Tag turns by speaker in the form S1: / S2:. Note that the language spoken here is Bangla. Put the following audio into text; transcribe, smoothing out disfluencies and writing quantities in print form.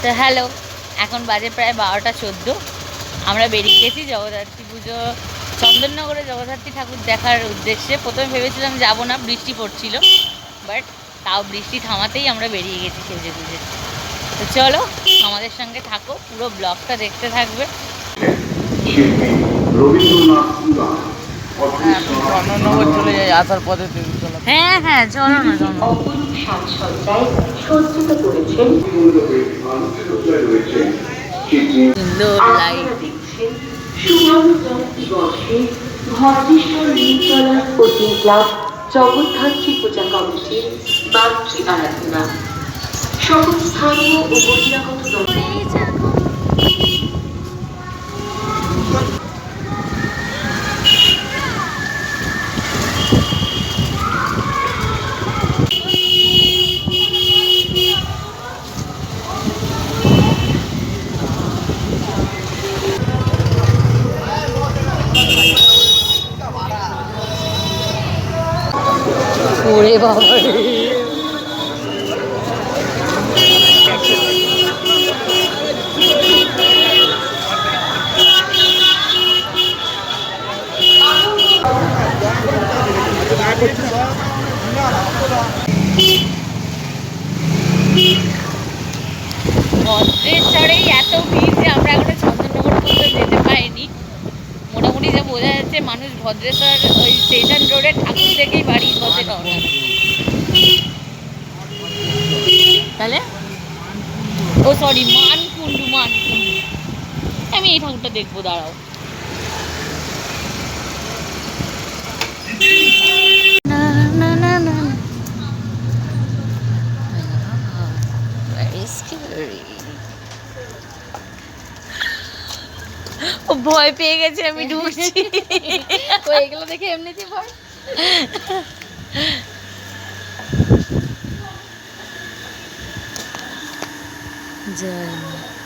S1: তো হ্যালো, এখন বাজে প্রায় 12টা 14। আমরা বেরিয়ে গেছি জগদ্ধাত্রী পুজো, চন্দননগরে জগদ্ধাত্রী ঠাকুর দেখার উদ্দেশ্যে। প্রথমে ভেবেছিলাম যাব না, বৃষ্টি পড়ছিল, বাট তাও বৃষ্টি থামাতেই আমরা বেরিয়ে গেছি সেজে গুজে। তো চলো আমাদের সঙ্গে থাকো, পুরো ব্লগটা দেখতে থাকবে।
S2: চন্দননগর চলে যাই আসার পথে।
S1: হ্যাঁ হ্যাঁ, চলো না চলো।
S3: অপরূপ সাজসজ্জায় সজ্জিত করেছেন।
S1: সুন্দর লাইট।
S3: আপনারা দেখছেন সুবর্ণ জয়ন্তী বর্ষে ভদ্রেশ্বর নীলতলা কোচিং ক্লাব জগদ্ধাত্রী পূজা কমিটির মাতৃ আরাধনা। সকল স্থানীয় ও বহিরাগত
S1: ওরে বাবা রে, ভদ্রেশ্বরেই এত ভিড় যে আমরা এখনো চন্দননগর পর্যন্ত যেতে পারিনি। মোটামুটি যা বোঝা যাচ্ছে মানুষ ভদ্রেশ্বর ওই স্টেশন রোডে ঠাকুর দেখেই বাড়ির পথে রওনা। তাহলে ও সরি, মানকুণ্ডু। আমি এই ঠাকুরটা দেখবো, দাঁড়াও। ও ভয় পেয়ে গেছে, আমি ঢুকছি।
S4: এগুলো দেখে এমনিতেই ভয়।
S1: জয় মা।